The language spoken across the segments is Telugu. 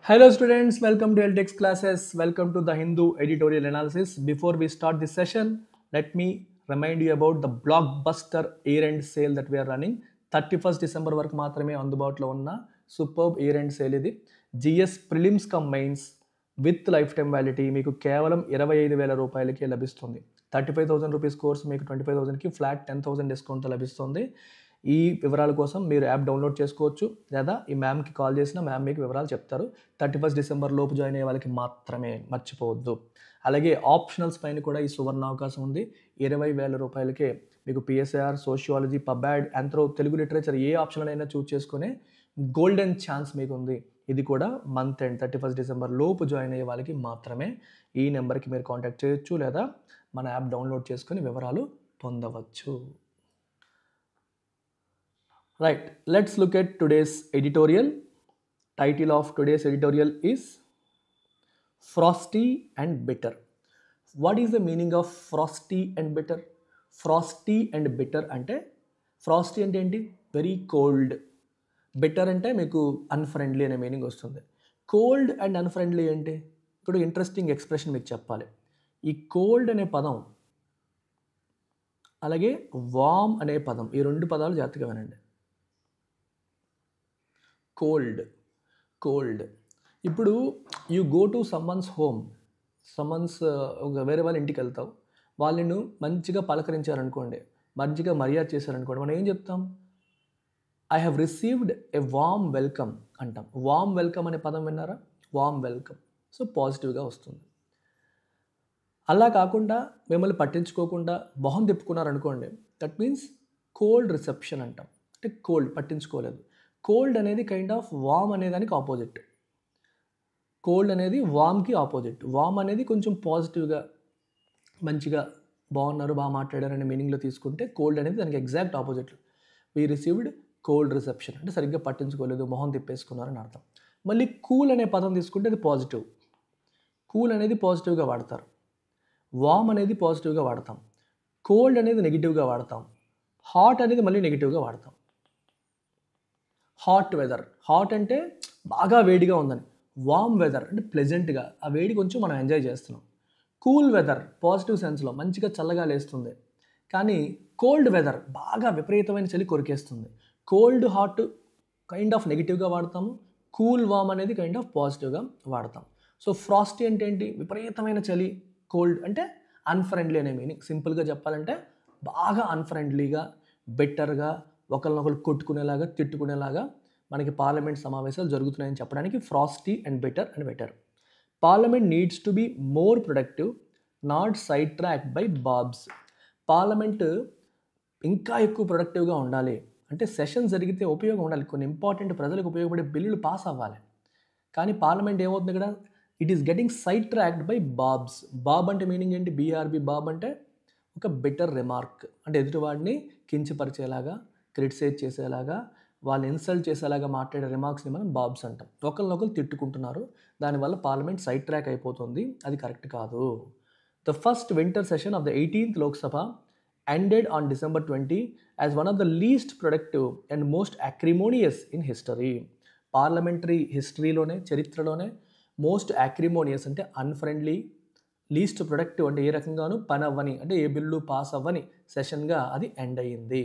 Hello students, welcome to LTX classes. Welcome to the Hindu editorial analysis. Before we start this session, let me remind you about the blockbuster year-end sale that we are running. 31st December వరకు మాత్రమే అందుబాటులో ఉన్న సూపర్బ్ year-end sale ఇది. GS prelims come mains with life time వ్యాలిటీ మీకు కేవలం 25,000 రూపాయలకి లభిస్తుంది. 35,000 రూపీస్ కోర్స్ మీకు 25,000కి ఫ్లాట్ 10,000 డిస్కౌంట్తో లభిస్తుంది. ఈ వివరాల కోసం మీరు యాప్ డౌన్లోడ్ చేసుకోవచ్చు లేదా ఈ మ్యామ్కి కాల్ చేసిన మ్యామ్ మీకు వివరాలు చెప్తారు. 31 డిసెంబర్ లోపు జాయిన్ అయ్యే వాళ్ళకి మాత్రమే, మర్చిపోవద్దు. అలాగే ఆప్షనల్స్ పైన కూడా ఈ సువర్ణ అవకాశం ఉంది. 20,000 రూపాయలకే మీకు PSIR, sociology, pub ad, anthro, Telugu literature ఏ ఆప్షనల్ అయినా చూస్ చేసుకునే గోల్డెన్ ఛాన్స్ మీకు ఉంది. ఇది కూడా మంత్ ఎండ్ 31 డిసెంబర్ లోపు జాయిన్ అయ్యే వాళ్ళకి మాత్రమే. ఈ నెంబర్కి మీరు కాంటాక్ట్ చేయొచ్చు లేదా మన యాప్ డౌన్లోడ్ చేసుకుని వివరాలు పొందవచ్చు. Right, let's look at today's editorial. Title of today's editorial is Frosty and Bitter. What is the meaning of frosty and bitter? Frosty and bitter అంటే frosty అంటే ఏంటి? Very cold. బిటర్ అంటే మీకు అన్ఫ్రెండ్లీ అనే మీనింగ్ వస్తుంది. కోల్డ్ అండ్ అన్ఫ్రెండ్లీ ఏంటి? ఇప్పుడు ఇంట్రెస్టింగ్ ఎక్స్ప్రెషన్ మీకు చెప్పాలి. ఈ కోల్డ్ అనే పదం అలాగే వామ్ అనే పదం, ఈ రెండు పదాలు జాగ్రత్తగా వినండి. కోల్డ్ ఇప్పుడు you go to someone's home, వేరే వాళ్ళ ఇంటికి వెళ్తావు, వాళ్ళను మంచిగా పలకరించారనుకోండి, మంచిగా మర్యాద చేశారనుకోండి, మనం ఏం చెప్తాం? I have received a warm welcome అంటాం. వామ్ వెల్కమ్ అనే పదం విన్నారా? Warm welcome. సో పాజిటివ్గా వస్తుంది. అలా కాకుండా మిమ్మల్ని పట్టించుకోకుండా మొహం తిప్పుకున్నారనుకోండి, దట్ మీన్స్ కోల్డ్ రిసెప్షన్ అంటాం. అంటే కోల్డ్, పట్టించుకోలేదు. కోల్డ్ అనేది కైండ్ ఆఫ్ వామ్ అనే దానికి ఆపోజిట్. కోల్డ్ అనేది వామ్కి ఆపోజిట్. వామ్ అనేది కొంచెం పాజిటివ్గా, మంచిగా, బాగున్నారు, బాగా మాట్లాడారు అనే మీనింగ్లో తీసుకుంటే కోల్డ్ అనేది దానికి exact opposite. We received cold reception అంటే సరిగ్గా పట్టించుకోలేదు, మొహం తిప్పేసుకున్నారని అర్థం. మళ్ళీ కూల్ అనే పదం తీసుకుంటే అది పాజిటివ్. కూల్ అనేది పాజిటివ్గా వాడతారు. వామ్ అనేది పాజిటివ్గా వాడతాం. కోల్డ్ అనేది నెగిటివ్గా వాడతాం. హాట్ అనేది మళ్ళీ నెగిటివ్గా వాడతాం. హాట్ వెదర్, హాట్ అంటే బాగా వేడిగా ఉందని. వామ్ వెదర్ అంటే ప్లెజెంట్గా, ఆ వేడి కొంచెం మనం ఎంజాయ్ చేస్తున్నాం. కూల్ వెదర్ పాజిటివ్ సెన్స్లో మంచిగా చల్లగా లేస్తుంది. కానీ కోల్డ్ వెదర్ బాగా విపరీతమైన చలి కొరికేస్తుంది. కోల్డ్ హాట్ కైండ్ ఆఫ్ నెగిటివ్గా వాడతాము. కూల్ వామ్ అనేది కైండ్ ఆఫ్ పాజిటివ్గా వాడతాం. సో ఫ్రాస్టీ అంటే ఏంటి? విపరీతమైన చలి. కోల్డ్ అంటే అన్ఫ్రెండ్లీ అనే మీనింగ్. సింపుల్గా చెప్పాలంటే బాగా అన్ఫ్రెండ్లీగా, బెటర్గా, ఒకరినొకరు కొట్టుకునేలాగా, తిట్టుకునేలాగా మనకి పార్లమెంట్ సమావేశాలు జరుగుతున్నాయని చెప్పడానికి ఫ్రాస్టీ అండ్ బెటర్ అని పెట్టారు. Parliament needs to be more productive, not side track by bobs. Parliament ఇంకా ఎక్కువ ప్రొడక్టివ్గా ఉండాలి అంటే సెషన్ జరిగితే ఉపయోగం ఉండాలి, కొన్ని ఇంపార్టెంట్ ప్రజలకు ఉపయోగపడే బిల్లులు పాస్ అవ్వాలి. కానీ పార్లమెంట్ ఏమవుతుంది ఇక్కడ? It is getting side tracked by bobs. Bob అంటే మీనింగ్ ఏంటి? బీఆర్బీ. బాబ్ అంటే ఒక బెటర్ రిమార్క్ అంటే ఎదుటివాడిని కించపరిచేలాగా, క్రిటిసైజ్ చేసేలాగా, వాళ్ళు ఇన్సల్ట్ చేసేలాగా మాట్లాడే రిమార్క్స్ని మనం బాబ్స్ అంటాం. ఒకరినొకరు తిట్టుకుంటున్నారు, దానివల్ల పార్లమెంట్ సైడ్ ట్రాక్ అయిపోతుంది. అది కరెక్ట్ కాదు. The first winter session of the 18th Lok Sabha ended on December 20 as one of the least productive and most acrimonious in history. Parliamentary హిస్టరీలోనే, చరిత్రలోనే మోస్ట్ అక్రిమోనియస్ అంటే అన్ఫ్రెండ్లీ, లీస్ట్ ప్రొడక్టివ్ అంటే ఏ రకంగానూ పని అవ్వని, అంటే ఏ బిల్లు పాస్ అవ్వని సెషన్గా అది ఎండ్ అయ్యింది.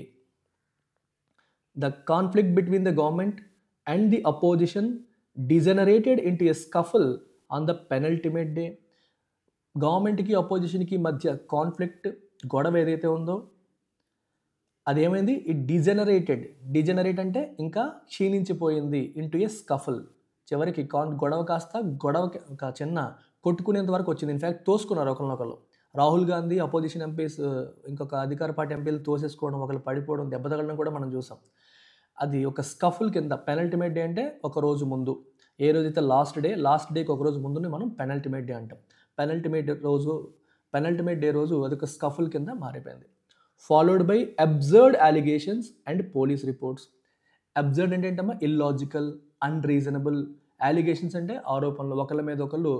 The conflict between the government and the opposition degenerated into a scuffle on the penultimate day. గవర్నమెంట్కి అపోజిషన్కి మధ్య కాన్ఫ్లిక్ట్, గొడవ ఏదైతే ఉందో అదేమైంది? ఇట్ డిజనరేట్ అంటే ఇంకా క్షీణించిపోయింది. ఇంటూ ఏ స్కఫల్, చివరికి గొడవ కాస్త ఒక చిన్న కొట్టుకునేంత వరకు వచ్చింది. ఇన్ఫ్యాక్ట్ తోసుకున్నారు ఒకరినొకరు. రాహుల్ గాంధీ, అపోజిషన్ ఎంపీస్ ఇంకొక అధికార పార్టీ ఎంపీలు తోసేసుకోవడం, ఒకరు పడిపోవడం, దెబ్బ తగలడం కూడా మనం చూసాం. అది ఒక స్కఫుల్ కింద. పెనల్టిమేట్ డే అంటే ఒక రోజు ముందు, ఏ రోజైతే లాస్ట్ డేకి ఒక రోజు ముందుని మనం పెనల్టిమేట్ డే అంటాం. పెనల్టిమేట్ డే రోజు అదొక స్కఫుల్ కింద మారిపోయింది. Followed by absurd allegations and police reports. Absurd అంటే ఏంటమ్మా? Illogical, unreasonable. అలిగేషన్స్ అంటే ఆరోపణలు, ఒకళ్ళ మీద ఒకళ్ళు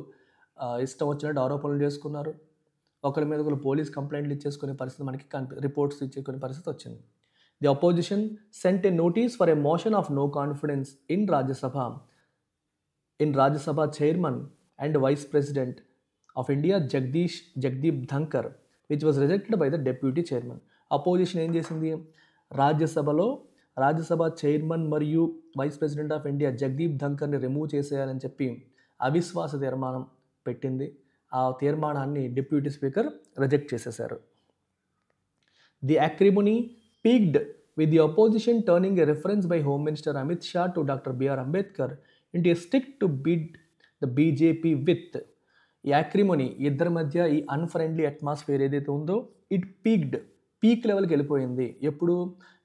ఇష్టం వచ్చినట్టు ఆరోపణలు చేసుకున్నారు, ఒకరి మీద ఒకరు పోలీస్ కంప్లైంట్లు ఇచ్చేసుకునే పరిస్థితి మనకి రిపోర్ట్స్ ఇచ్చేసుకునే పరిస్థితి వచ్చింది. The opposition sent a notice for a motion of no confidence in Rajya Sabha in Rajya Sabha chairman and vice president of India Jagdeep Dhankar, which was rejected by the deputy chairman. Opposition ఏం చేసింది? రాజ్యసభ చైర్మన్ మరియు vice president of India Jagdeep ధంకర్ని రిమూవ్ చేసేయాలని చెప్పి అవిశ్వాస తీర్మానం పెట్టింది. ఆ తీర్మానాన్ని డిప్యూటీ స్పీకర్ రిజెక్ట్ చేసేశారు. The acrimony peaked with the opposition turning a reference by Home Minister Amit Shah to Dr. B.R. Ambedkar into a stick to beat the BJP with. ఈ acrimony ఇద్దరి మధ్య ఈ అన్ఫ్రెండ్లీ అట్మాస్ఫియర్ ఏదైతే ఉందో ఇట్ పీక్ లెవెల్కి వెళ్ళిపోయింది. ఎప్పుడు?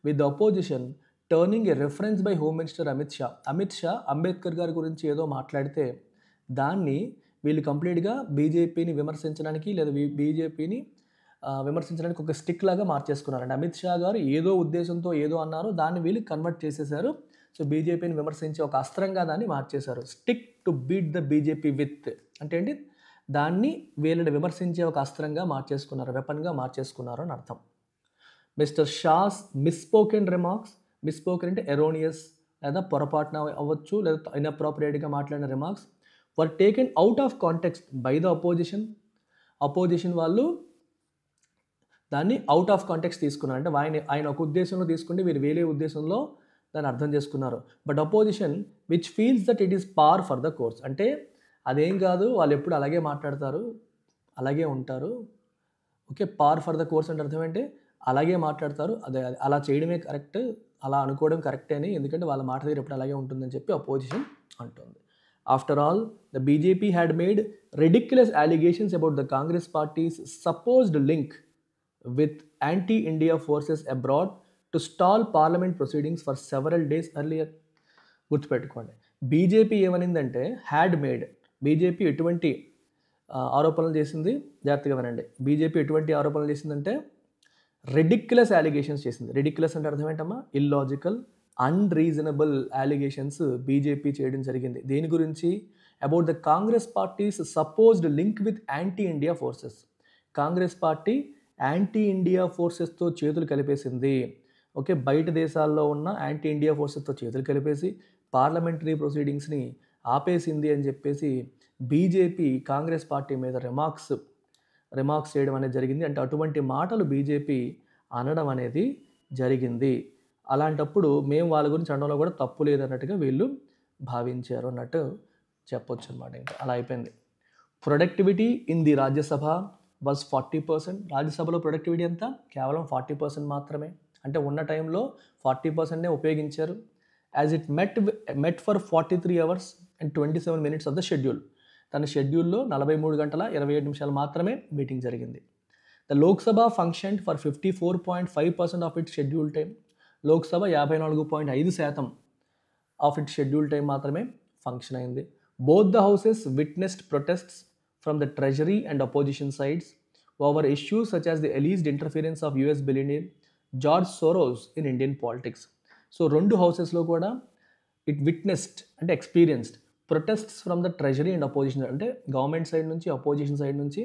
With the opposition turning A reference by home minister Amit Shah Ambedkar గారి గురించి ఏదో మాట్లాడితే దాన్ని వీళ్ళు కంప్లీట్గా బీజేపీని విమర్శించడానికి లేదా బీజేపీని విమర్శించడానికి ఒక స్టిక్ లాగా మార్చేసుకున్నారండి. అమిత్ షా గారు ఏదో ఉద్దేశంతో ఏదో అన్నారు, దాన్ని వీళ్ళు కన్వర్ట్ చేసేశారు. సో బీజేపీని విమర్శించే ఒక అస్త్రంగా దాన్ని మార్చేశారు. Stick to beat the BJP with అంటే ఏంటి? దాన్ని వీళ్ళని విమర్శించే ఒక అస్త్రంగా మార్చేసుకున్నారు, వెపన్గా మార్చేసుకున్నారు అని అర్థం. మిస్టర్ షాస్ మిస్పోకెన్ అంటే ఎరోనియస్ లేదా పొరపాటున అవ్వచ్చు లేదా ఇన్అప్రోప్రియేట్గా మాట్లాడిన remarks were taken out of context by the opposition వాళ్ళు దాన్ని అవుట్ ఆఫ్ కాంటెక్స్ట్ తీసుకున్నారు. అంటే ఆయన ఒక ఉద్దేశంలో తీసుకుంటే వీరు వేరే ఉద్దేశంలో దాన్ని అర్థం చేసుకున్నారు. But opposition which feels that it is పార్ ఫర్ ద కోర్స్ అంటే అదేం కాదు, వాళ్ళు ఎప్పుడు అలాగే మాట్లాడతారు, అలాగే ఉంటారు. ఓకే, పార్ ఫర్ ద కోర్స్ అంటే అర్థం ఏంటి? అలాగే మాట్లాడతారు, అదే అలా చేయడమే కరెక్ట్, అలా అనుకోవడం కరెక్టే అని, ఎందుకంటే వాళ్ళ మాట దగ్గర ఎప్పుడు అలాగే ఉంటుందని చెప్పి అపోజిషన్ అంటుంది. After all the BJP had made ridiculous allegations about the Congress party's supposed link with anti-India forces abroad to stall parliament proceedings for several days earlier. గుర్తుపెట్టుకోండి, బీజేపీ ఏమనిందంటే బీజేపీ ఎటువంటి ఆరోపణలు చేసింది? జాగ్రత్తగా వినండి. బీజేపీ ఎటువంటి ఆరోపణలు చేసిందంటే రెడిక్యులస్ అలిగేషన్స్ చేసింది. రెడిక్యులస్ అంటే అర్థం ఏంటమ్మా? ఇల్లాజికల్, అన్రీజనబుల్ అలిగేషన్స్ బీజేపీ చేయడం జరిగింది. దేని గురించి? About the Congress party's supposed link with anti India forces. Congress party anti India ఫోర్సెస్తో చేతులు కలిపేసింది. ఓకే, బయట దేశాల్లో ఉన్న యాంటీ ఇండియా ఫోర్సెస్తో చేతులు కలిపేసి పార్లమెంటరీ ప్రొసీడింగ్స్ని ఆపేసింది అని చెప్పేసి బీజేపీ కాంగ్రెస్ పార్టీ మీద రిమార్క్స్ చేయడం అనేది జరిగింది. అంటే అటువంటి మాటలు బీజేపీ అనడం అనేది జరిగింది. అలాంటప్పుడు మేము వాళ్ళ గురించి అనడంలో కూడా తప్పు లేదన్నట్టుగా వీళ్ళు భావించారు అన్నట్టు చెప్పొచ్చు అనమాట. ఇంకా అలా అయిపోయింది. Productivity in the Rajya Sabha was 40%. రాజ్యసభలో ప్రొడక్టివిటీ ఎంత? కేవలం 40% మాత్రమే. అంటే ఉన్న టైంలో 40%నే ఉపయోగించారు. As it met for 43 hours and 27 minutes of the schedule. తన షెడ్యూల్లో 43 గంటల 27 నిమిషాలు మాత్రమే మీటింగ్ జరిగింది. The Lok Sabha function for 54.5% of it schedule time. Lok Sabha 54.5% of it schedule time మాత్రమే ఫంక్షన్ అయింది. Both the houses witnessed protests from the treasury and opposition sides over issues such as the alleged interference of US billionaire George Soros in Indian politics. So రెండు హౌసెస్లో కూడా ఇట్ విట్నెస్డ్ అంటే experienced protests from the treasury and opposition, అంటే గవర్నమెంట్ సైడ్ నుంచి అపోజిషన్ సైడ్ నుంచి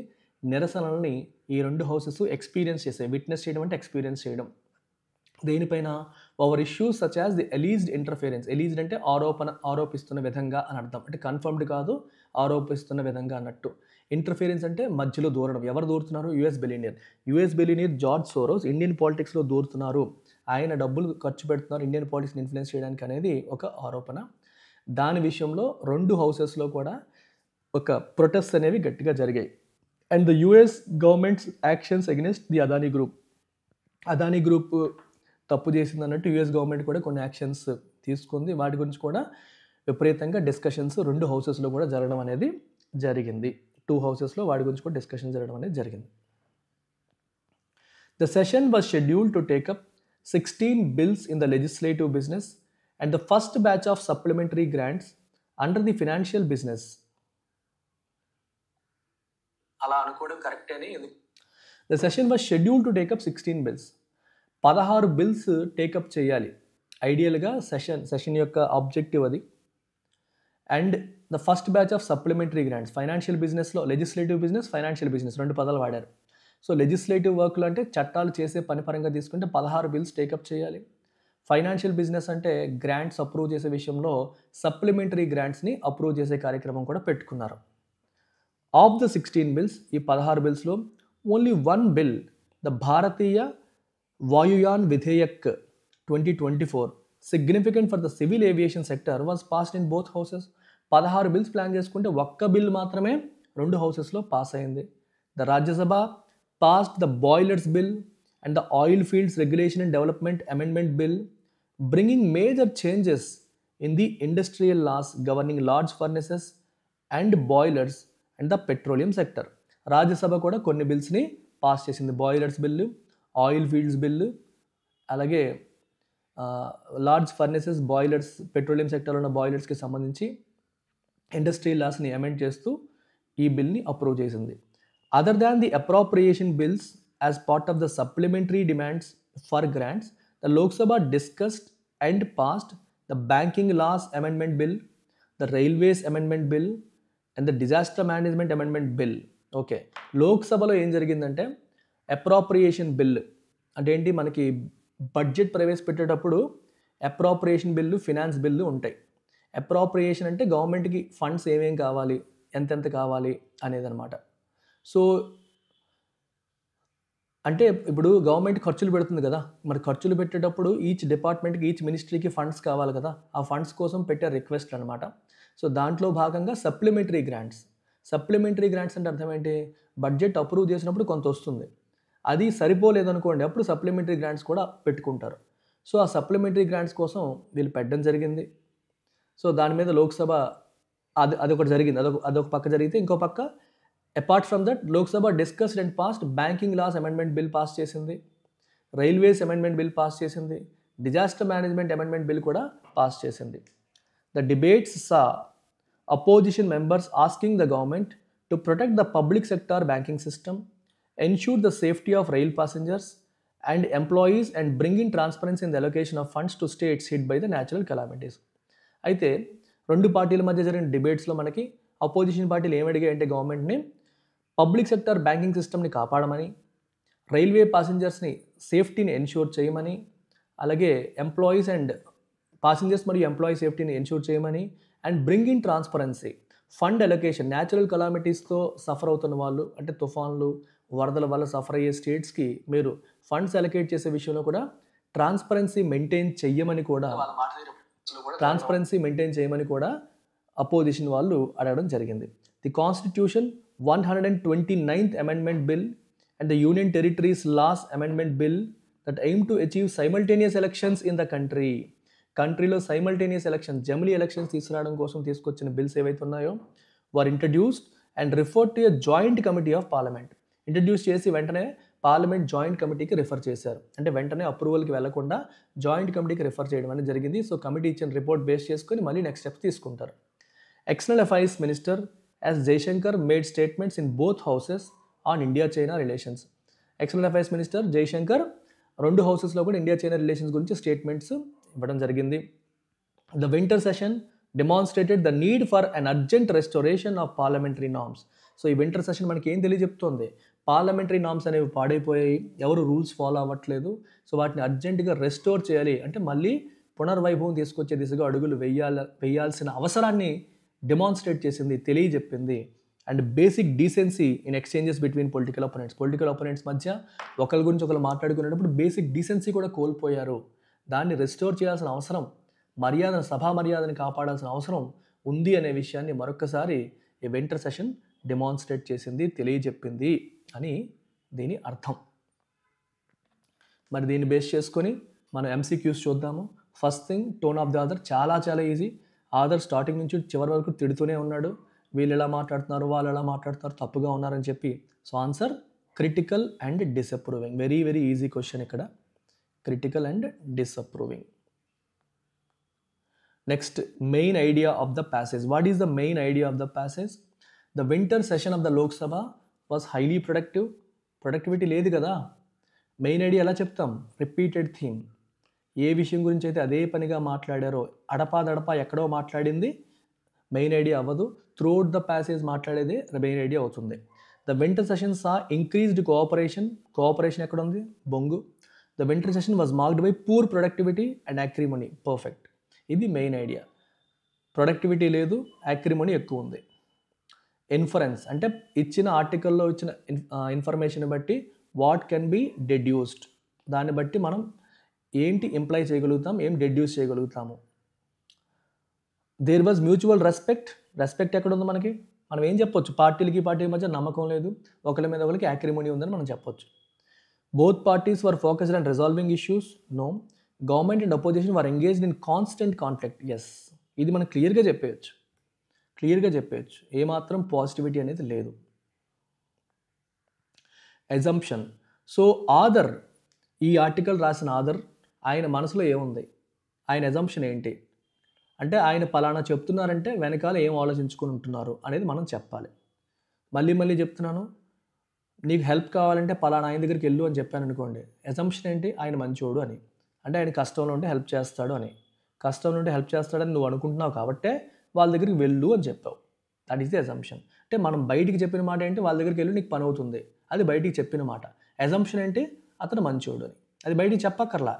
నిరసనల్ని ఈ రెండు హౌసెస్ ఎక్స్పీరియన్స్ చేసాయి. విట్నెస్ చేయడం అంటే ఎక్స్పీరియన్స్ చేయడం. దేనిపైన? Over issues such as the alleged interference. Alleged అంటే ఆరోపిస్తున్న విధంగా అని అర్థం. అంటే కన్ఫర్మ్డ్ కాదు, ఆరోపిస్తున్న విధంగా అన్నట్టు. ఇంటర్ఫిరెన్స్ అంటే మధ్యలో దూరడం. ఎవరు దూరుతున్నారు? US billionaire George Soros Indian పాలిటిక్స్లో దూరుతున్నారు, ఆయన డబ్బులు ఖర్చు పెడుతున్నారు ఇండియన్ పాలిటిక్స్ని ఇన్ఫ్లుయెన్స్ చేయడానికి అనేది ఒక ఆరోపణ. దాని విషయంలో రెండు హౌసెస్లో కూడా ఒక ప్రొటెస్ట్ అనేవి గట్టిగా జరిగాయి. And the US governments actions against the Adani group తప్పు చేసింది అన్నట్టు యుఎస్ గవర్నమెంట్ కూడా కొన్ని యాక్షన్స్ తీసుకుంది. వాటి గురించి కూడా విపరీతంగా డిస్కషన్స్ రెండు హౌసెస్లో కూడా జరగడం అనేది జరిగింది. 2 houses వాటి గురించి కూడా డిస్కషన్ జరగడం అనేది జరిగింది. The session was scheduled to take up 16 bills in the legislative business and the first batch of supplementary grants under the financial business. అలా అనుకోవడం కరెక్టే అని. The session was scheduled to take up 16 bills. 16 bills take up చేయాలి ఐడియల్గా సెషన్ యొక్క ఆబ్జెక్టివ్ అది. And the first batch of supplementary grants, financial బిజినెస్లో లెజిస్లేటివ్ బిజినెస్, ఫైనాన్షియల్ బిజినెస్ 2 పదాలు వాడారు. సో లెజిస్లేటివ్ వర్క్లు అంటే చట్టాలు చేసే పని పరంగా తీసుకుంటే 16 bills టేకప్ చేయాలి. ఫైనాన్షియల్ బిజినెస్ అంటే గ్రాంట్స్ అప్రూవ్ చేసే విషయంలో సప్లిమెంటరీ గ్రాంట్స్ని అప్రూవ్ చేసే కార్యక్రమం కూడా పెట్టుకున్నారు. ఆఫ్ ద 16 బిల్స్, ఈ 16 బిల్స్లో only one bill, the Bharatiya Vayuyan Vidheyak 2024, significant for the civil aviation sector, was passed in both houses. 16 bills plan చేసుకుంటే ఒక్క బిల్ మాత్రమే 2 హౌసెస్లో పాస్ అయింది. The Rajya Sabha passed the boilers bill and the oil fields regulation and development amendment bill, bringing major changes in the industrial laws governing large furnaces and boilers and the petroleum sector. Rajya Sabha కూడా కొన్ని బిల్స్ని పాస్ చేసింది. Boilers bill, oil fields bill, అలాగే లార్జ్ ఫర్నెసెస్, బాయిలర్స్, పెట్రోలియం సెక్టర్లో ఉన్న బాయిలర్స్కి సంబంధించి ఇండస్ట్రియల్ లాస్ని అమెండ్ చేస్తూ ఈ బిల్ని అప్రూవ్ చేసింది. Other than the appropriation bills as part of the supplementary demands for grants, the Lok Sabha discussed and passed the banking loss amendment bill, the railways amendment bill and the disaster management amendment bill. Okay, లోక్సభలో ఏం జరిగిందంటే అప్రోప్రియేషన్ బిల్ అంటే ఏంటి, మనకి budget ప్రవేశపెట్టేటప్పుడు appropriation bill, finance bill ఉంటాయి. అప్రోప్రియేషన్ అంటే గవర్నమెంట్కి ఫండ్స్ ఏమేం కావాలి, ఎంతెంత కావాలి అనేది అనమాట. సో అంటే ఇప్పుడు గవర్నమెంట్ ఖర్చులు పెడుతుంది కదా, మరి ఖర్చులు పెట్టేటప్పుడు ఈచ్ డిపార్ట్మెంట్కి, ఈచ్ మినిస్ట్రీకి ఫండ్స్ కావాలి కదా, ఆ ఫండ్స్ కోసం పెట్టే రిక్వెస్ట్ అనమాట. సో దాంట్లో భాగంగా సప్లిమెంటరీ గ్రాంట్స్. సప్లిమెంటరీ గ్రాంట్స్ అంటే అర్థం ఏంటి, బడ్జెట్ అప్రూవ్ చేసినప్పుడు కొంత వస్తుంది, అది సరిపోలేదనుకోండి, అప్పుడు సప్లిమెంటరీ గ్రాంట్స్ కూడా పెట్టుకుంటారు. సో ఆ సప్లిమెంటరీ గ్రాంట్స్ కోసం వీళ్ళు పెట్టడం జరిగింది. సో దాని మీద లోక్సభ అదొకటి జరిగింది, అదొక పక్క జరిగితే, ఇంకో పక్క apart from that Lok Sabha discussed and passed banking loss amendment bill pass చేసింది, రైల్వేస్ అమెండ్మెంట్ బిల్ పాస్ చేసింది, డిజాస్టర్ మేనేజ్మెంట్ అమెండ్మెంట్ బిల్ కూడా పాస్ చేసింది. The debates saw opposition members asking the government to protect the public sector banking system, ensure the safety of rail passengers and employees and bring in transparency in the allocation of funds to states hit by the natural calamities. అయితే రెండు పార్టీల మధ్య జరిగిన డిబేట్స్లో మనకి అపోజిషన్ పార్టీలు ఏమడిగాయంటే గవర్నమెంట్ని పబ్లిక్ సెక్టర్ బ్యాంకింగ్ సిస్టమ్ని కాపాడమని, రైల్వే పాసెంజర్స్ని సేఫ్టీని ఎన్ష్యూర్ చేయమని, అలాగే ఎంప్లాయీస్ అండ్ పాసెంజర్స్ మరియు ఎంప్లాయీ సేఫ్టీని ఎన్ష్యూర్ చేయమని, and bring in transparency, fund allocation, natural కలామిటీస్తో సఫర్ అవుతున్న వాళ్ళు అంటే తుఫాన్లు, వరదల వల్ల సఫర్ అయ్యే స్టేట్స్కి మీరు ఫండ్స్ అలొకేట్ చేసే విషయంలో కూడా ట్రాన్స్పరెన్సీ మెయింటైన్ చేయమని కూడా అపోజిషన్ వాళ్ళు అడగడం జరిగింది. The constitution 129th amendment bill and the union territories laws amendment bill that aim to achieve simultaneous elections in the కంట్రీలో సైమల్టేనియస్ ఎలక్షన్స్, జమిలీ ఎలక్షన్స్ తీసుకురావడం కోసం తీసుకొచ్చిన బిల్స్ ఏవైతే ఉన్నాయో were introduced and referred to a joint committee of parliament. Introduce చేసి వెంటనే పార్లమెంట్ జాయింట్ కమిటీకి రిఫర్ చేశారు, అంటే వెంటనే అప్రూవల్కి వెళ్లకుండా జాయింట్ కమిటీకి రిఫర్ చేయడం అనేది జరిగింది. సో కమిటీ ఇచ్చిన రిపోర్ట్ బేస్ చేసుకొని మళ్ళీ నెక్స్ట్ స్టెప్స్ తీసుకుంటారు. External affairs minister S Jaishankar made statements in both houses on India China relations. External affairs minister Jaishankar రెండు హౌసెస్లో కూడా ఇండియా చైనా రిలేషన్స్ గురించి స్టేట్మెంట్స్ ఇవ్వడం జరిగింది. The winter session demonstrated the need for an urgent restoration of parliamentary norms. So ఈ వింటర్ సెషన్ మనకి ఏం తెలియజెప్తోంది, పార్లమెంటరీ నార్మ్స్ అనేవి పాడైపోయాయి, ఎవరు రూల్స్ ఫాలో అవ్వట్లేదు, సో వాటిని అర్జెంటుగా రెస్టోర్ చేయాలి, అంటే మళ్ళీ పునర్వైభవం తీసుకొచ్చే దిశగా అడుగులు వేయాల్సిన అవసరాన్ని డెమాన్స్ట్రేట్ చేసింది, తెలియజెప్పింది. And basic decency in exchanges between political opponents మధ్య ఒకరి గురించి ఒకరు మాట్లాడుకునేటప్పుడు బేసిక్ డీసెన్సీ కూడా కోల్పోయారు, దాన్ని రెస్టోర్ చేయాల్సిన అవసరం, సభా మర్యాదను కాపాడాల్సిన అవసరం ఉంది అనే విషయాన్ని మరొకసారి ఈ వింటర్ సెషన్ డెమాన్స్ట్రేట్ చేసింది, తెలియజెప్పింది అని దీని అర్థం. మరి దీన్ని బేస్ చేసుకొని మనం ఎంసీక్యూస్ చూద్దాము. First thing, tone of the author చాలా ఈజీ. ఆథర్ స్టార్టింగ్ నుంచి చివరి వరకు తిడుతూనే ఉన్నాడు, వీళ్ళు ఎలా మాట్లాడుతున్నారు, వాళ్ళు ఎలా మాట్లాడుతున్నారు, తప్పుగా ఉన్నారని చెప్పి. So answer critical and disapproving. Very easy question ఇక్కడ, critical and disapproving. Next, main idea of the passage. What is the main idea of the passage? The winter session of the Lok Sabha was highly productive. Productivity లేదు కదా, మెయిన్ ఐడియా ఎలా చెప్తాం? Repeated theme. ఏ విషయం గురించి అయితే అదే పనిగా మాట్లాడారో, అడపాదడపా ఎక్కడో మాట్లాడింది మెయిన్ ఐడియా అవ్వదు, త్రూఅవుట్ ద ప్యాసేజ్ మాట్లాడేది మెయిన్ ఐడియా అవుతుంది. The winter session saw increased cooperation ఎక్కడ ఉంది? బొంగు. The winter session was marked by poor productivity and acrimony. Perfect. ఇది మెయిన్ ఐడియా. ప్రొడక్టివిటీ లేదు, యాక్రిమనీ ఎక్కువ ఉంది. ఇన్ఫరెన్స్ అంటే ఇచ్చిన ఆర్టికల్లో ఇచ్చిన ఇన్ఫర్మేషన్ బట్టి వాట్ కెన్ బి డెడ్యూస్డ్, దాన్ని బట్టి మనం ఏంటి ఇంప్లై చేయగలుగుతాం, ఏం డెడ్యూస్ చేయగలుగుతాము. దేర్ వాజ్ మ్యూచువల్ రెస్పెక్ట్ ఎక్కడ ఉంది మనకి? మనం ఏం చెప్పొచ్చు? పార్టీల మధ్య నమ్మకం లేదు, ఒకరి మీద ఒకరికి యాక్రిమనీ ఉందని మనం చెప్పొచ్చు. Both parties were focused on resolving issues. No. Government and opposition were engaged in constant conflict. Yes. ఇది మనం క్లియర్గా చెప్పేయచ్చు. ఏమాత్రం పాజిటివిటీ అనేది లేదు. ఎజంప్షన్. సో ఆథర్, ఈ ఆర్టికల్ రాసిన ఆథర్, ఆయన మనసులో ఏముంది, ఆయన ఎజంప్షన్ ఏంటి అంటే ఆయన పలానా చెప్తున్నారంటే వెనకాల ఏం ఆలోచించుకుని ఉంటున్నారు అనేది మనం చెప్పాలి. మళ్ళీ చెప్తున్నాను, నీకు హెల్ప్ కావాలంటే పలానా ఆయన దగ్గరికి వెళ్ళు అని చెప్పాను అనుకోండి, ఎజంప్షన్ ఏంటి? ఆయన మంచోడు అని, అంటే ఆయన కష్టంలో ఉంటే హెల్ప్ చేస్తాడు అని. కష్టంలో ఉంటే హెల్ప్ చేస్తాడని నువ్వు అనుకుంటున్నావు కాబట్టే వాళ్ళ దగ్గరికి వెళ్ళు అని చెప్పావు. That is the assumption. అంటే మనం బయటికి చెప్పిన మాట ఏంటి? వాళ్ళ దగ్గరికి వెళ్ళి నీకు పని అవుతుంది, అది బయటికి చెప్పిన మాట. ఎజంప్షన్ ఏంటి? అతను మంచోడు అని, అది బయటికి చెప్పక్కర్లా.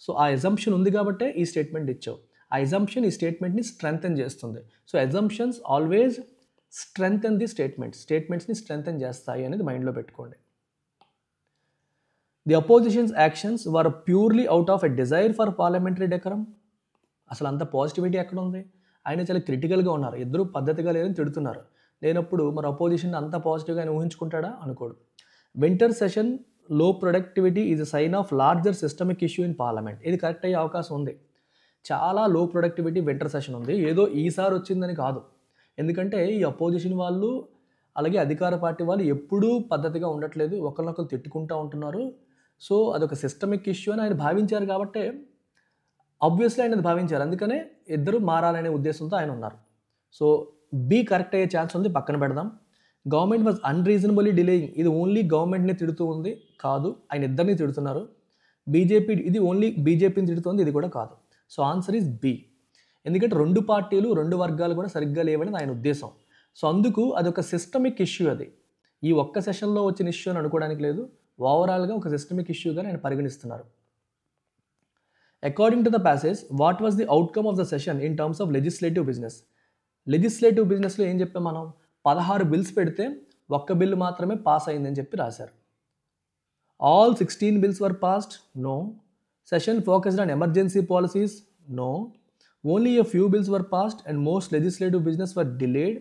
సో ఆ ఎజంప్షన్ ఉంది కాబట్టే ఈ స్టేట్మెంట్ ఇచ్చావు. ఆ ఎజంప్షన్ ఈ స్టేట్మెంట్ని స్ట్రెంగ్తెన్ చేస్తుంది. So assumptions always strengthen the స్టేట్మెంట్స్ని స్ట్రెంగ్తెన్ చేస్తాయి అనేది మైండ్లో పెట్టుకోండి. The opposition's actions were purely out of a desire for parliamentary decorum. అసలు అంత పాజిటివిటీ ఎక్కడ ఉంది? ఆయన చాలా క్రిటికల్గా ఉన్నారు, ఇద్దరు పద్ధతిగా లేదని తిడుతున్నారు. లేనప్పుడు మరి అపోజిషన్ అంత పాజిటివ్గా ఆయన ఊహించుకుంటాడా? అనుకోడు. వింటర్ సెషన్ లో productivity is a sign of larger systemic issue in parliament. ఇది కరెక్ట్ అయ్యే అవకాశం ఉంది. చాలా లో ప్రొడక్టివిటీ వింటర్ సెషన్ ఉంది, ఏదో ఈసారి వచ్చిందని కాదు. ఎందుకంటే ఈ అపోజిషన్ వాళ్ళు అలాగే అధికార పార్టీ వాళ్ళు ఎప్పుడూ పద్ధతిగా ఉండట్లేదు, ఒకరినొకరు తిట్టుకుంటూ ఉంటున్నారు. సో అదొక సిస్టమిక్ ఇష్యూ అని ఆయన భావించారు కాబట్టి ఆబ్వియస్లీ ఆయన భావించారు, అందుకనే ఇద్దరు మారాలనే ఉద్దేశంతో ఆయన ఉన్నారు. సో బి కరెక్ట్ అయ్యే ఛాన్స్ ఉంది, పక్కన పెడదాం. Government was unreasonably delaying. ఇది ఓన్లీ గవర్నమెంట్ని తిడుతూ ఉంది కాదు, ఆయన ఇద్దరిని తిడుతున్నారు. బీజేపీ, ఇది ఓన్లీ బీజేపీని తిడుతుంది, ఇది కూడా కాదు. So answer is B. ఎందుకంటే రెండు పార్టీలు, రెండు వర్గాలు కూడా సరిగ్గా లేవని ఆయన ఉద్దేశం. సో అందుకు అదొక సిస్టమిక్ ఇష్యూ. అది ఈ ఒక్క సెషన్లో వచ్చిన ఇష్యూ అని అనుకోవడానికి లేదు, ఓవరాల్గా ఒక సిస్టమిక్ ఇష్యూగా ఆయన పరిగణిస్తున్నారు. According to the passage, what was the outcome of the session in terms of legislative business? Legislative బిజినెస్లో ఏం చెప్పాం మనం? 16 బిల్స్ పెడితే ఒక్క బిల్లు మాత్రమే పాస్ అయిందని చెప్పి రాశారు. All 16 bills were passed? No. Session focused on emergency policies? No. Only a few bills were passed and most legislative business were delayed.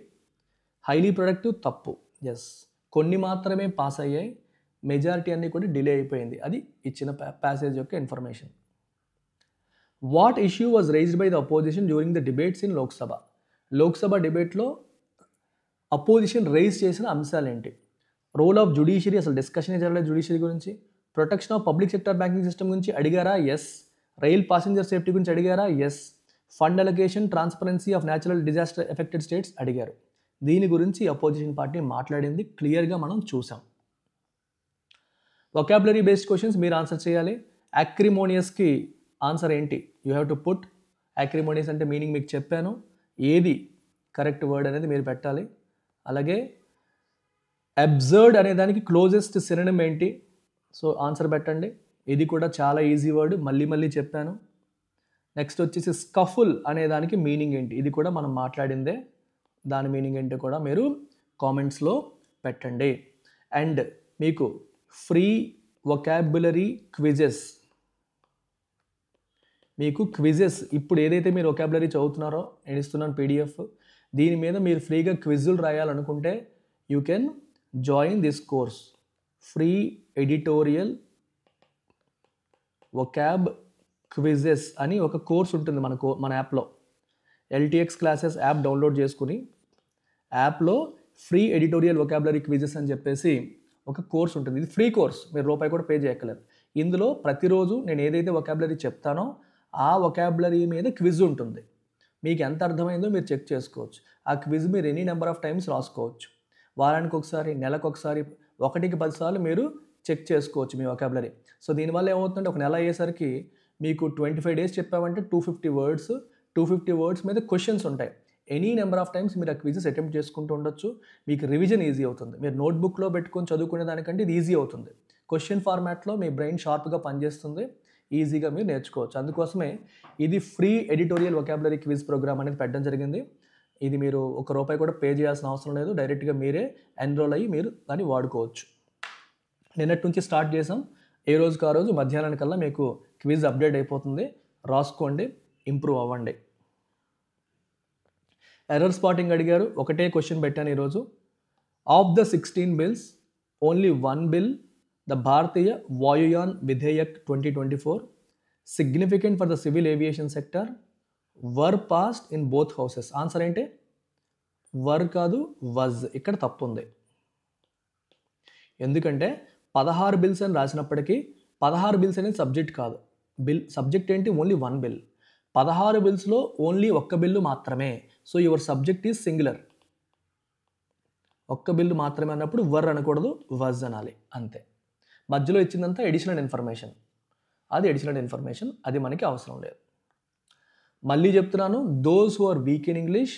Highly productive? తప్పు. ఎస్, కొన్ని మాత్రమే పాస్ అయ్యాయి, మెజారిటీ అన్నీ కూడా డిలే అయిపోయింది. అది ఇచ్చిన ప్యాసేజ్ యొక్క information. What issue was raised by the opposition during the debates in Lok Sabha? Lok Sabha డిబేట్లో అపోజిషన్ రైజ్ చేసిన అంశాలు ఏంటి? రోల్ ఆఫ్ జ్యుడిషియరీ, అసలు డిస్కషన్ జరగలేదు జ్యుడిషియరీ గురించి. Protection of public sector banking system గురించి అడిగారా? ఎస్. రైల్ పాసెంజర్ సేఫ్టీ గురించి అడిగారా? Yes. Fund allocation, transparency of natural disaster affected states అడిగారు. దీని గురించి అపోజిషన్ పార్టీ మాట్లాడింది క్లియర్గా మనం చూసాం. వొకాబులరీ బేస్డ్ క్వశ్చన్స్ మీరు ఆన్సర్ చేయాలి. యాక్రిమోనియస్కి ఆన్సర్ ఏంటి? You have to put. Acrimonious అంటే మీనింగ్ మీకు చెప్పాను, ఏది కరెక్ట్ వర్డ్ అనేది మీరు పెట్టాలి. అలాగే అబ్సర్డ్ అనే దానికి క్లోజెస్ట్ సినోనిమ్ ఏంటి? సో ఆన్సర్ పెట్టండి. ఇది కూడా చాలా ఈజీ వర్డ్, మళ్ళీ చెప్పాను. నెక్స్ట్ వచ్చేసి స్కఫుల్ అనే దానికి మీనింగ్ ఏంటి? ఇది కూడా మనం మాట్లాడిందే, దాని మీనింగ్ ఏంటో కూడా మీరు కామెంట్స్లో పెట్టండి. అండ్ మీకు ఫ్రీ వొకాబులరీ క్విజెస్, మీకు క్విజెస్ ఇప్పుడు ఏదైతే మీరు వొకాబులరీ చదువుతున్నారో నేను ఇస్తున్నాను పీడిఎఫ్, దీని మీద మీరు ఫ్రీగా క్విజులు రాయాలనుకుంటే you can join this course. Free editorial vocab quizzes అని ఒక కోర్స్ ఉంటుంది మన యాప్లో. ఎల్టీఎక్స్ క్లాసెస్ యాప్ డౌన్లోడ్ చేసుకుని యాప్లో ఫ్రీ ఎడిటోరియల్ వొకాబులరీ క్విజెస్ అని చెప్పేసి ఒక కోర్స్ ఉంటుంది. ఇది ఫ్రీ కోర్స్, మీరు రూపాయి కూడా పే చేయక్కర్లేదు. ఇందులో ప్రతిరోజు నేను ఏదైతే వొకాబులరీ చెప్తానో ఆ వొకాబులరీ మీద క్విజ్ ఉంటుంది. మీకు ఎంత అర్థమైందో మీరు చెక్ చేసుకోవచ్చు. ఆ క్విజ్ మీరు ఎనీ నెంబర్ ఆఫ్ టైమ్స్ రాసుకోవచ్చు. వారానికి ఒకసారి, నెలకు ఒకసారి, 1కి 10 సార్లు మీరు చెక్ చేసుకోవచ్చు మీ వొకాబులరీ. సో దీనివల్ల ఏమవుతుందంటే ఒక నెల అయ్యేసరికి మీకు 25 డేస్ చెప్పామంటే 250 వర్డ్స్ మీద క్వశ్చన్స్ ఉంటాయి. ఎనీ నెంబర్ ఆఫ్ టైమ్స్ మీరు ఆ క్విజెస్ అటెంప్ట్ చేసుకుంటూ ఉండొచ్చు. మీకు రివిజన్ ఈజీ అవుతుంది. మీరు నోట్బుక్లో పెట్టుకొని చదువుకునే దానికంటే ఇది ఈజీ అవుతుంది. క్వశ్చన్ ఫార్మాట్లో మీ బ్రెయిన్ షార్ప్గా పనిచేస్తుంది, ఈజీగా మీరు నేర్చుకోవచ్చు. అందుకోసమే ఇది free editorial vocabulary quiz programme అనేది పెట్టడం జరిగింది. ఇది మీరు ₹1 కూడా పే చేయాల్సిన అవసరం లేదు. డైరెక్ట్గా మీరే ఎన్రోల్ అయ్యి మీరు దాన్ని వాడుకోవచ్చు. నిన్నటి నుంచి స్టార్ట్ చేసాం. ఏ రోజుకి ఆ రోజు మధ్యాహ్నానికల్లా మీకు క్విజ్ అప్డేట్ అయిపోతుంది. రాసుకోండి, ఇంప్రూవ్ అవ్వండి. ఎర్రర్ స్పాటింగ్ అడిగారు. ఒకటే క్వశ్చన్ పెట్టాను ఈరోజు. Of the 16 bills only 1 bill, the Bharatiya Vayuyan Vidheyak 2024 significant for the civil aviation sector were passed in both houses. Answer ఏంటి? వర్ కాదు, వజ్. ఇక్కడ తప్పు ఉంది. ఎందుకంటే 16 బిల్స్ అని రాసినప్పటికీ 16 బిల్స్ అనేది సబ్జెక్ట్ కాదు. సబ్జెక్ట్ ఏంటి? Only 1 bill. 16 బిల్స్లో ఓన్లీ ఒక్క బిల్లు మాత్రమే. So your subject is singular. ఒక్క బిల్లు మాత్రమే అన్నప్పుడు వర్ అనకూడదు, వజ్ అనాలి, అంతే. మధ్యలో ఇచ్చిందంతా ఎడిషనల్ ఇన్ఫర్మేషన్. అది మనకి అవసరం లేదు. మళ్ళీ చెప్తున్నాను, those who are weak in English,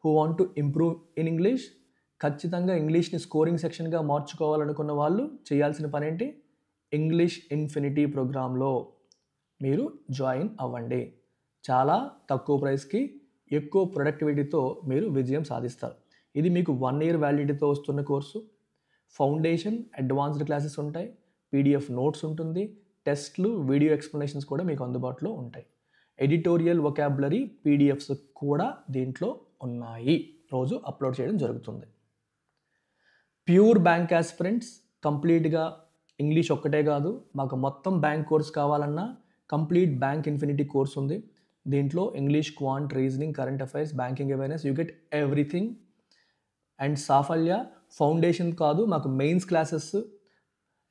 who want to improve in English, ఖచ్చితంగా ఇంగ్లీష్ని స్కోరింగ్ సెక్షన్గా మార్చుకోవాలనుకున్న వాళ్ళు చేయాల్సిన పని ఏంటి? ఇంగ్లీష్ ఇన్ఫినిటీ ప్రోగ్రాంలో మీరు జాయిన్ అవ్వండి. చాలా తక్కువ ప్రైస్కి ఎక్కువ ప్రొడక్టివిటీతో మీరు విజయం సాధిస్తారు. ఇది మీకు 1 year వ్యాలిడిటీతో వస్తున్న కోర్సు. ఫౌండేషన్, అడ్వాన్స్డ్ క్లాసెస్ ఉంటాయి, పీడిఎఫ్ నోట్స్ ఉంటుంది, టెస్ట్లు, వీడియో ఎక్స్ప్లెనేషన్స్ కూడా మీకు అందుబాటులో ఉంటాయి. ఎడిటోరియల్ వొకాబులరీ పీడిఎఫ్స్ కూడా దీంట్లో ఉన్నాయి. రోజు అప్లోడ్ చేయడం జరుగుతుంది. ప్యూర్ బ్యాంక్ ఆస్పిరెంట్స్ కంప్లీట్గా ఇంగ్లీష్ ఒక్కటే కాదు, మాకు మొత్తం బ్యాంక్ కోర్స్ కావాలన్నా కంప్లీట్ బ్యాంక్ ఇన్ఫినిటీ కోర్స్ ఉంది. దీంట్లో English, quant, reasoning, current affairs, banking awareness, you get everything. And Saphalya foundation కాదు, మాకు mains classes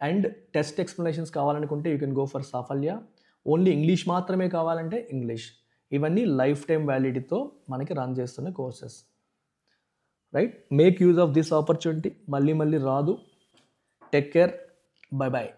and test explanations కావాలనుకుంటే you can go for Saphalya. Only English మాత్రమే కావాలంటే ఇంగ్లీష్. ఇవన్నీ లైఫ్ టైం వ్యాలిడిటీతో మనకి రన్ చేస్తున్న courses. Right, make use of this opportunity. మళ్ళీ రాదు. Take care, bye bye.